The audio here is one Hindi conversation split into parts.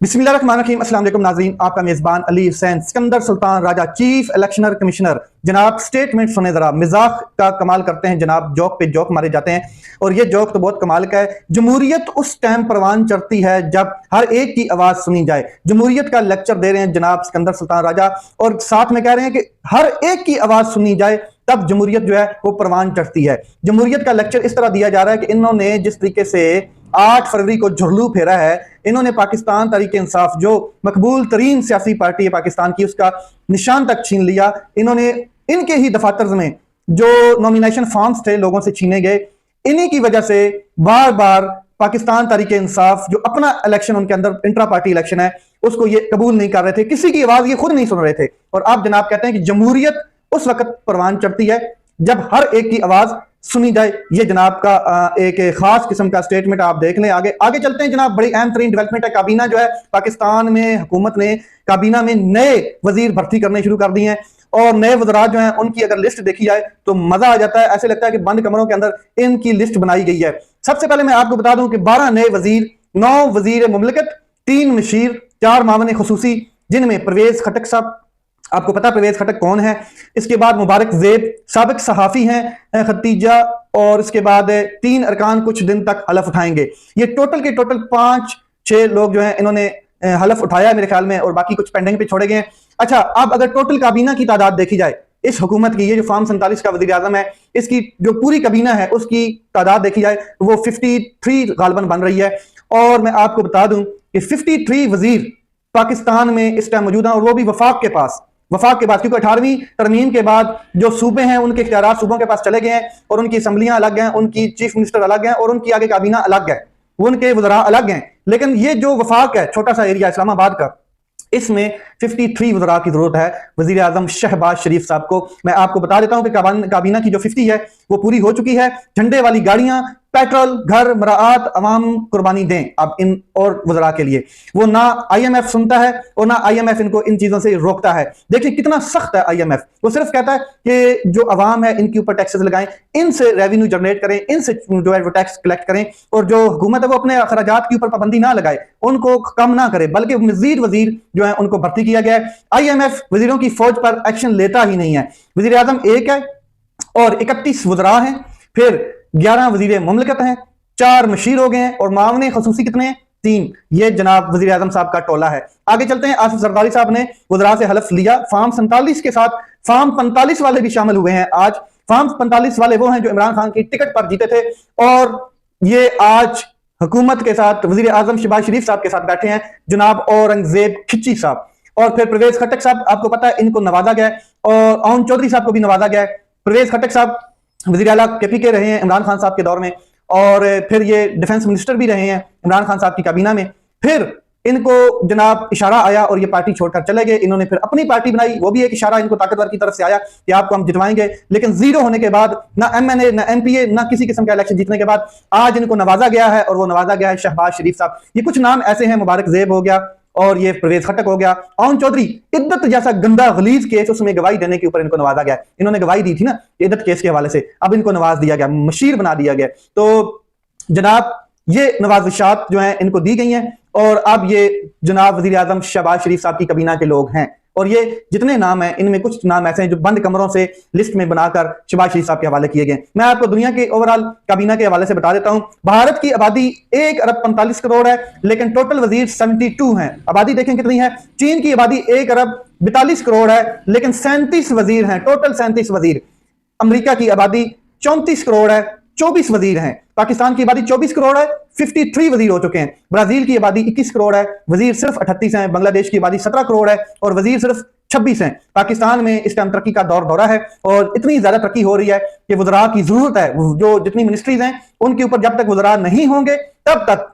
बिस्मिल्लाहिर्रहमानिर्रहीम। अस्सलाम वालेकुम नाज़रीन, आपका मेज़बान अली हुसैन सिकंदर सुल्तान राजा, चीफ इलेक्शनर कमिश्नर। जनाब स्टेटमेंट सुने ज़रा, मिजाक का कमाल करते हैं जनाब, जोक पे जोक मारे जाते हैं और ये जोक तो बहुत कमाल का है। जमहूरियत उस टाइम परवान चढ़ती है जब हर एक की आवाज़ सुनी जाए। जमहूरियत का लेक्चर दे रहे हैं जनाब सिकंदर सुल्तान राजा और साथ में कह रहे हैं कि हर एक की आवाज़ सुनी जाए तब जमहूरियत जो है वो परवान चढ़ती है। जमहूरियत का लेक्चर इस तरह दिया जा रहा है कि इन्होंने जिस तरीके से 8 फरवरी को झुरलू फेरा है, इन्होंने पाकिस्तान तहरीक इंसाफ जो मकबूल तरीन सियासी पार्टी है पाकिस्तान की, उसका निशान तक छीन लिया। इन्होंने इनके ही दफातर में जो नॉमिनेशन फॉर्म्स थे लोगों से छीने गए। इन्हीं की वजह से बार बार पाकिस्तान तहरीक इंसाफ जो अपना इलेक्शन उनके अंदर इंट्रा पार्टी इलेक्शन है उसको ये कबूल नहीं कर रहे थे, किसी की आवाज ये खुद नहीं सुन रहे थे। और अब जनाब कहते हैं कि जमहूरियत उस वक्त परवान चढ़ती है जब हर एक की आवाज सुनी जाए। ये जनाब का एक खास किस्म का स्टेटमेंट आप देख लें। आगे आगे चलते हैं जनाब, बड़ी अहम तरीन डेवलपमेंट है। काबीना जो है पाकिस्तान में, हुकूमत ने काबीना में नए वजीर भर्ती करने शुरू कर दिए हैं और नए वज़रा जो हैं उनकी अगर लिस्ट देखी जाए तो मजा आ जाता है। ऐसे लगता है कि बंद कमरों के अंदर इनकी लिस्ट बनाई गई है। सबसे पहले मैं आपको बता दूं कि 12 नए वजीर, 9 वजीर मुमलिकत, 3 मशीर, 4 मामले खुसूसी, जिनमें परवेज खटक साहब, आपको पता परवेज खटक कौन है। इसके बाद मुबारक ज़ेब साबिक सहाफ़ी हैं, खतीजा, और इसके बाद 3 अरकान कुछ दिन तक हलफ उठाएंगे। ये टोटल के टोटल 5-6 लोग जो हैं इन्होंने हलफ उठाया है मेरे ख्याल में, और बाकी कुछ पेंडिंग पे छोड़े गए हैं। अच्छा, अब अगर टोटल काबीना की तादाद देखी जाए इस हुकूमत की, ये जो फॉर्म 47 का वज़ीर आज़म है, इसकी जो पूरी काबीना है उसकी तादाद देखी जाए तो वो 53 गालबन बन रही है। और मैं आपको बता दूं कि 53 वजीर पाकिस्तान में इस टाइम मौजूद हैं, और वो भी वफाक के पास, वफाक के बाद, क्योंकि 18वीं तरमीम के बाद जो सूबे हैं उनके इख्तियारात सूबों के पास चले गए हैं और उनकी असम्बलियां अलग हैं, उनकी चीफ मिनिस्टर अलग हैं और उनकी आगे काबीना अलग है, उनके वज़रा अलग हैं। लेकिन ये जो वफाक है, छोटा सा एरिया इस्लामाबाद का, इसमें 53 वज़रा की जरूरत है वज़ीर आज़म शहबाज शरीफ साहब को। मैं आपको बता देता हूं कि काबीना की जो 50 है वो पूरी हो चुकी है। झंडे वाली गाड़ियां, पेट्रोल, घर, मराआत, अवाम कुर्बानी दें अब इन और वज़रा के लिए। वो ना IMF सुनता है और ना IMF इनको इन चीजों से रोकता है। देखिए कितना सख्त है IMF, वो सिर्फ कहता है कि जो अवाम है इनके ऊपर टैक्सेस लगाएं, इनसे रेवेन्यू जनरेट करें, इनसे जो है वो टैक्स कलेक्ट करें, और जो हुकूमत है वो अपने अखराजात के ऊपर पाबंदी ना लगाए, उनको कम ना करे, बल्कि मजीद वजीर जो है उनको भर्ती किया गया है। IMF वजीरों की फौज पर एक्शन लेता ही नहीं है। वज़ीर आज़म एक है और 31 वज़रा हैं, फिर 11 वजीर मुमलिकत हैं, 4 मशीर हो गए हैं, और मामले खसूसी कितने हैं? 3। ये जनाब वज़ीर आज़म साहब का टोला है। आगे चलते हैं। आसिफ जरदारी साहब ने वज़रा से हलफ लिया फॉर्म 47 के साथ। फॉर्म 45 वाले भी शामिल हुए हैं आज। फॉर्म 45 वाले वो हैं जो इमरान खान की टिकट पर जीते थे, और ये आज हुकूमत के साथ वज़ीर आज़म शहबाज शरीफ साहब के साथ बैठे हैं जनाब औरंगजेब खिच्ची साहब। और फिर परवेज खटक साहब, आपको पता है इनको नवाजा गया है, और अवन चौधरी साहब को भी नवाजा गया है। परवेज खटक साहब वज़ीर आला KP के रहे हैं इमरान खान साहब के दौर में, और फिर ये डिफेंस मिनिस्टर भी रहे हैं इमरान खान साहब की काबीना में। फिर इनको जनाब इशारा आया और ये पार्टी छोड़कर चले गए। इन्होंने फिर अपनी पार्टी बनाई, वो भी एक इशारा इनको ताकतवर की तरफ से आया कि आपको हम जितवाएंगे। लेकिन जीरो होने के बाद, ना MNA ना MPA ना किसी किस्म का इलेक्शन जीतने के बाद आज इनको नवाजा गया है, और वो नवाजा गया है शहबाज शरीफ साहब। ये कुछ नाम ऐसे हैं, मुबारक ज़ेब हो गया, और ये परवेज खटक हो गया, अवन चौधरी, इद्दत जैसा गंदा गलीज केस, उसमें गवाही देने के ऊपर इनको नवाजा गया। इन्होंने गवाही दी थी ना इद्दत केस के हवाले से, अब इनको नवाज दिया गया, मशीर बना दिया गया। तो जनाब ये नवाजिशात जो हैं इनको दी गई हैं, और अब ये जनाब वज़ीर आज़म शहबाज शरीफ साहब की काबीना के लोग हैं। और ये जितने नाम हैं इनमें कुछ नाम ऐसे हैं जो बंद कमरों से लिस्ट में बनाकर शहबाज शरीफ साहब के हवाले किए गए। मैं आपको दुनिया के ओवरऑल काबीना के हवाले से बता देता हूं। भारत की आबादी 1 अरब 45 करोड़ है, लेकिन टोटल वजीर 72 हैं। आबादी देखें कितनी है। चीन की आबादी 1 अरब 42 करोड़ है, लेकिन 37 वजीर हैं, टोटल 37 वजीर। अमरीका की आबादी 34 करोड़ है, 24 वजीर हैं। पाकिस्तान की आबादी 24 करोड़ है, 53 वजीर हो चुके हैं। ब्राजील की आबादी 21 करोड़ है, वजीर सिर्फ 38 हैं। बांग्लादेश की आबादी 17 करोड़ है और वजीर सिर्फ 26 हैं। पाकिस्तान में इस टाइम तरक्की का दौरा है, और इतनी ज्यादा तरक्की हो रही है कि वज़रा की जरूरत है। जो जितनी मिनिस्ट्रीज हैं उनके ऊपर जब तक वज़रा नहीं होंगे तब तक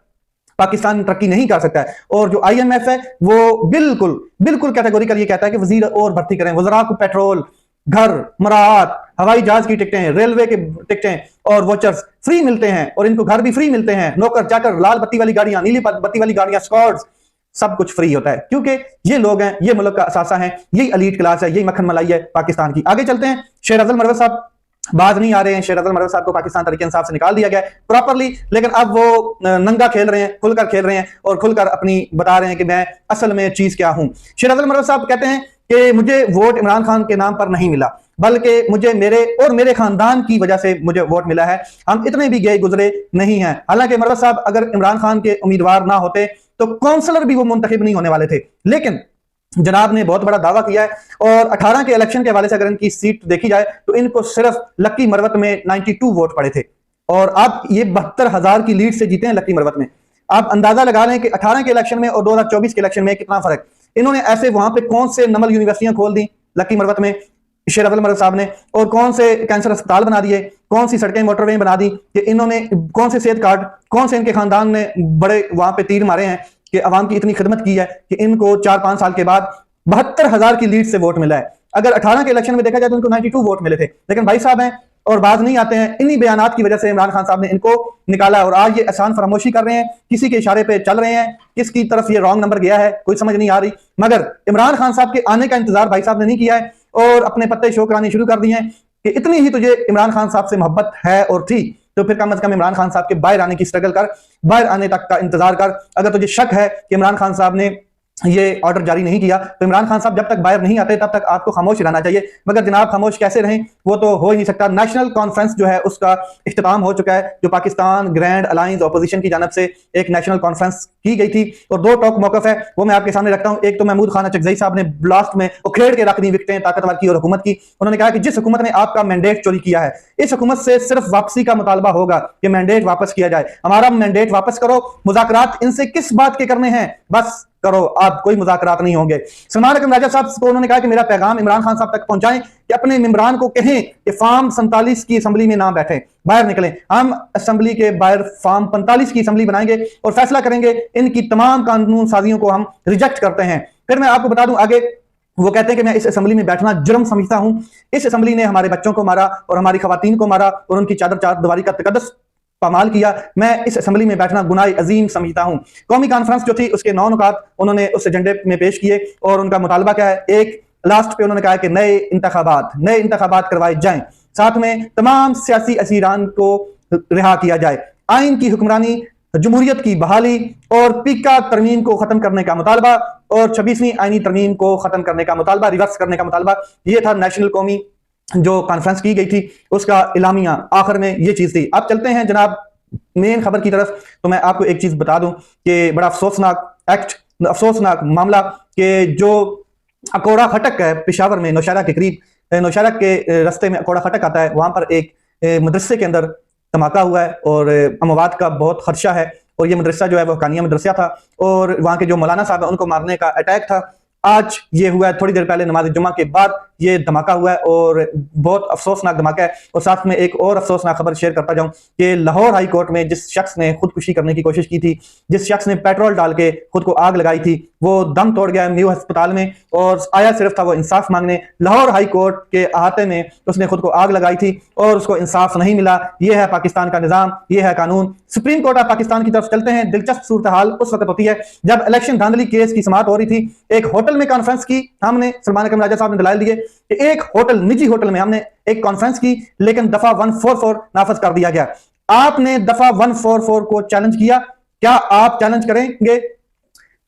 पाकिस्तान तरक्की नहीं कर सकता है। और जो IMF है वो बिल्कुल बिल्कुल कैटेगोरिकल ये कहता है कि वजीर और भर्ती करें। वज़रा को पेट्रोल, घर, मराआत, हवाई जहाज की टिकटें, रेलवे के टिकटें और वोचर्स फ्री मिलते हैं, और इनको घर भी फ्री मिलते हैं। नौकर चाकर, लाल बत्ती वाली गाड़ियां, नीली बत्ती वाली गाड़ियां, स्क्वाड्स, सब कुछ फ्री होता है, क्योंकि ये लोग हैं, ये मुल्क का असासा है, यही एलीट क्लास है, यही मक्खन मलाई है पाकिस्तान की। आगे चलते हैं। शेर अफजल मरवत साहब बाज नहीं आ रहे हैं। शेर अफजल मरवत साहब को पाकिस्तान तहरीक इंसाफ से निकाल दिया गया प्रॉपरली, लेकिन अब वो नंगा खेल रहे हैं, खुलकर खेल रहे हैं और खुलकर अपनी बता रहे हैं कि मैं असल में चीज क्या हूं। शेर अफजल मरवत साहब कहते हैं कि मुझे वोट इमरान खान के नाम पर नहीं मिला, बल्कि मुझे मेरे और मेरे खानदान की वजह से मुझे वोट मिला है, हम इतने भी गए गुजरे नहीं हैं। हालांकि मरवत साहब अगर इमरान खान के उम्मीदवार ना होते तो काउंसलर भी वो मुंतखब नहीं होने वाले थे, लेकिन जनाब ने बहुत बड़ा दावा किया है। और 18 के इलेक्शन के हवाले से अगर इनकी सीट देखी जाए तो इनको सिर्फ लक्की मरवत में 92 वोट पड़े थे और अब ये 72,000 की लीड से जीते हैं लक्की मरवत में। आप अंदाजा लगा लें कि 18 के इलेक्शन में और 2024 के इलेक्शन में कितना फर्क। इन्होंने ऐसे वहां पे कौन से नमल यूनिवर्सिटियां खोल दी लक्की मरवत में शेर अफजल मरवत साहब ने, और कौन से कैंसर अस्पताल बना दिए, कौन सी सड़कें मोटरवे बना दी, कि इन्होंने कौन से सेहत कार्ड, कौन से इनके खानदान ने बड़े वहां पे तीर मारे हैं कि अवाम की इतनी खिदमत की है कि इनको 4-5 साल के बाद 72,000 की लीड से वोट मिला है। अगर 18 के इलेक्शन में देखा जाए तो इनको 92 वोट मिले थे, लेकिन भाई साहब हैं और बाज नहीं आते हैं। इन्हीं बयानात की वजह से इमरान खान साहब ने इनको निकाला और आज ये आसान फरामोशी कर रहे हैं, किसी के इशारे पे चल रहे हैं, किसकी तरफ ये रॉन्ग नंबर गया है कोई समझ नहीं आ रही। मगर इमरान खान साहब के आने का इंतजार भाई साहब ने नहीं किया है और अपने पत्ते शो कराने शुरू कर दिए हैं कि इतनी ही तुझे इमरान खान साहब से मोहब्बत है और थी तो फिर कम अज कम इमरान खान साहब के बाहर आने की स्ट्रगल कर, बाहर आने तक का इंतजार कर। अगर तुझे शक है कि इमरान खान साहब ने ये ऑर्डर जारी नहीं किया तो इमरान खान साहब जब तक बाहर नहीं आते तब तक आपको खामोश रहना चाहिए। मगर जनाब खामोश कैसे रहें, वो तो हो ही नहीं सकता। नेशनल कॉन्फ्रेंस जो है उसका इख्तिताम हो चुका है, जो पाकिस्तान ग्रैंड अलायंस अपोजिशन की जानब से एक नेशनल कॉन्फ्रेंस की गई थी और 2 टॉक मौकफ है वो मैं आपके सामने रखता हूं। एक तो महमूद खान अचकजई साहब ने लास्ट में उखेड़ के रख दी विकटें ताकतवर की और हुकूमत की। उन्होंने कहा कि जिस हुकूमत ने आपका मैंडेट चोरी किया है इस हुकूमत से सिर्फ वापसी का मुतालबा होगा कि मैंडेट वापस किया जाए, हमारा मैंडेट वापस करो, मुज़ाकरात इनसे किस बात के करने हैं बस करो, आप कोई मुज़ाकरात नहीं होंगे। सलमान अकरम राजा साहब को उन्होंने कहा कि मेरा पैगाम इमरान खान साहब तक पहुंचाएं कि अपने मेंबरान को कहें कि फार्म 47 की असेंबली में ना बैठे, बाहर निकलें। हम असेंबली के बाहर फार्म 45 की असेंबली बनाएंगे और फैसला करेंगे, इनकी तमाम कानून साजियों को हम रिजेक्ट करते हैं। फिर मैं आपको बता दूं आगे वो कहते हैं कि मैं इस असेंबली में बैठना जुर्म समझता हूं, इस असेंबली ने हमारे बच्चों को मारा और हमारी खवातीन को मारा और उनकी चादर दीवारी का तकद्दुस पामाल किया, मैं इस असेंबली में बैठना गुनाह अजीम समझता हूं। कौमी कॉन्फ्रेंस जो थी उसके 9 नुकात उन्होंने उस एजेंडे में पेश किए और उनका मुतालबा क्या है। एक लास्ट पे उन्होंने कहा कि नए इंतखाबात करवाए जाएं, साथ में तमाम सियासी असीरान को रिहा किया जाए, आइन की हुक्मरानी, जमहूरियत की बहाली और पीका तरमीम को खत्म करने का मुतालबा और 26वीं आईनी तरमीम को खत्म करने का मुतालबा, रिवर्स करने का मुतालबा। ये था नेशनल कौमी जो कॉन्फ्रेंस की गई थी उसका इलामिया, आखिर में ये चीज थी। अब चलते हैं जनाब मेन खबर की तरफ। तो मैं आपको एक चीज बता दूं कि बड़ा अफसोसनाक मामला कि जो अकोड़ा खटक है पेशावर में नौशहरा के करीब, नौशहरा के रास्ते में अकोड़ा खटक आता है, वहां पर एक मदरसे के अंदर धमाका हुआ है और अमवात का बहुत खदशा है। और ये मदरसा जो है वो हकानिया मदरसा था और वहां के जो मौलाना साहब है उनको मारने का अटैक था। आज ये हुआ है, थोड़ी देर पहले नमाज जुमा के बाद ये धमाका हुआ है और बहुत अफसोसनाक धमाका है। और साथ में एक और अफसोसनाक खबर शेयर करता जाऊं कि लाहौर हाई कोर्ट में जिस शख्स ने खुदकुशी करने की कोशिश की थी, जिस शख्स ने पेट्रोल डाल के खुद को आग लगाई थी, वो दम तोड़ गया न्यू अस्पताल में और आया सिर्फ था वो इंसाफ मांगने। लाहौर हाई कोर्ट के अहाते में उसने खुद को आग लगाई थी और उसको इंसाफ नहीं मिला। यह है पाकिस्तान का निजाम, यह है कानून। सुप्रीम कोर्ट ऑफ पाकिस्तान की तरफ चलते हैं। दिलचस्प सूरत हाल उस वक्त होती है जब इलेक्शन धांधली केस की समाअत हो रही थी। एक होटल में कॉन्फ्रेंस की हमने, सलमान अकरम राजा साहब ने दलाल दिए कि एक होटल, निजी होटल में हमने एक कॉन्फ्रेंस की, लेकिन दफा 144 नाफज कर दिया गया। आपने दफा 144 को चैलेंज किया, क्या आप चैलेंज करेंगे?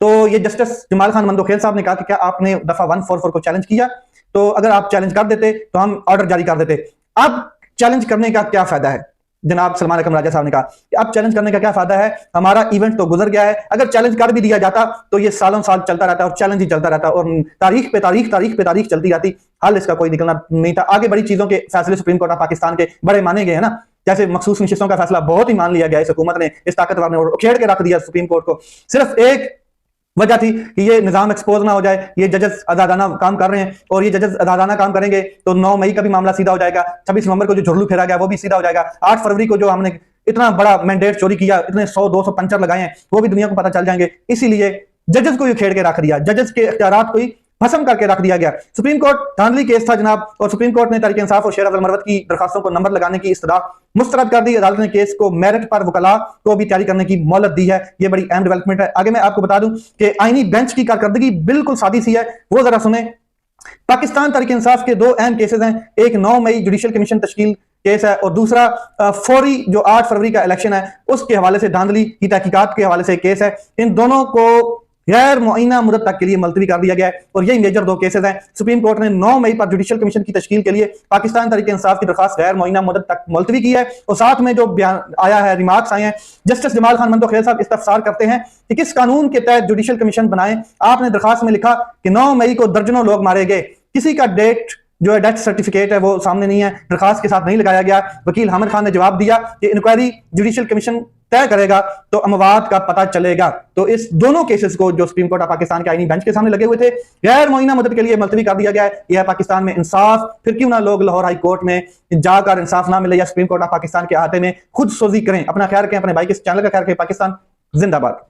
तो ये जस्टिस जमाल खान मंदोखेल साहब ने कहा कि क्या आपने दफा 144 को चैलेंज किया? तो अगर आप चैलेंज कर देते तो हम ऑर्डर जारी कर देते। अब चैलेंज करने का क्या फायदा है? जनाब सलमान अकरम राजा साहब ने कहा कि अब चैलेंज करने का क्या फायदा है, हमारा इवेंट तो गुजर गया है। अगर चैलेंज कर भी दिया जाता तो ये सालों साल चलता रहता और चैलेंज ही चलता रहता और तारीख पे तारीख चलती जाती, हल इसका कोई निकलना नहीं था। आगे बड़ी चीजों के फैसले सुप्रीम कोर्ट ऑफ पाकिस्तान के बड़े माने गए हैं ना, जैसे मखसूस नशिस्तों का फैसला बहुत ही मान लिया गया इस हुकूमत ने, इस ताकतवर ने, और खेड़ के रख दिया सुप्रीम कोर्ट को। सिर्फ एक वजह थी कि ये निजाम एक्सपोज ना हो जाए, ये जजेस आजादाना काम कर रहे हैं और ये जजेस आजादाना काम करेंगे तो 9 मई का भी मामला सीधा हो जाएगा, 26 नवंबर को जो झुरलू फेरा गया वो भी सीधा हो जाएगा, 8 फरवरी को जो हमने इतना बड़ा मैंडेट चोरी किया, इतने 100-200 पंचर लगाए हैं, वो भी दुनिया को पता चल जाएंगे। इसीलिए जजेस को ये खेड़ के रख दिया, जजेस के इख्तियारात को ही भस्म करके रख दिया गया। सुप्रीम कोर्ट धांधली केस था जनाब और सुप्रीम कोर्ट ने तहरीक इंसाफ और शेर अफजल मरवत की दरखास्तों को नंबर लगाने की इस्तदा मुस्तरद कर दी। अदालत ने केस को मेरिट पर वकला को भी तैयारी करने की मोहलत दी है। ये बड़ी अहम डेवलपमेंट है। आगे मैं आपको बता दूं कि आईनी बेंच की कारकर्दगी बिल्कुल सादी सी है, वो जरा सुने। पाकिस्तान तहरीक इंसाफ के 2 अहम केसेस हैं। एक 9 मई जुडिशियल कमीशन तश्कील केस है, और दूसरा फौरी जो 8 फरवरी का इलेक्शन है उसके हवाले से धांधली की तहकीकात के हवाले से केस है। इन दोनों को गैर मुअय्यना मुद्दत तक के लिए मुलतवी कर दिया गया है, और यही मेजर 2 केसेस हैं। सुप्रीम कोर्ट ने 9 मई पर जुडिशियल कमीशन की तश्कील के लिए पाकिस्तान तहरीक इंसाफ की दरखास्त गैर मुअय्यना मुद्दत तक मुलतवी की है। और साथ में जो बयान आया है, रिमार्क्स आए हैं, जस्टिस जमाल खान मंदोखेल साहब इस्तफसार करते हैं कि किस कानून के तहत जुडिशियल कमीशन बनाए। आपने दरखास्त में लिखा कि 9 मई को दर्जनों लोग मारे गए, किसी का जो है डेथ सर्टिफिकेट है वो सामने नहीं है, दरखास्त के साथ नहीं लगाया गया। वकील हामिद खान ने जवाब दिया कि इंक्वायरी जुडिशियल कमीशन तय करेगा तो अमवात का पता चलेगा। तो इस दोनों केसेस को जो सुप्रीम कोर्ट ऑफ पाकिस्तान के आईनी बेंच के सामने लगे हुए थे, गैर मुअय्यना मुद्दत के लिए मुलतवी कर दिया गया है। यह पाकिस्तान में इंसाफ, फिर क्यों ना लोग लाहौर हाई कोर्ट में जाकर इंसाफ ना मिले या सुप्रीम कोर्ट ऑफ पाकिस्तान के अहाते में खुद सोजी करें। अपना ख्याल रखें, अपने भाई के चैनल का ख्याल रखें। पाकिस्तान जिंदाबाद।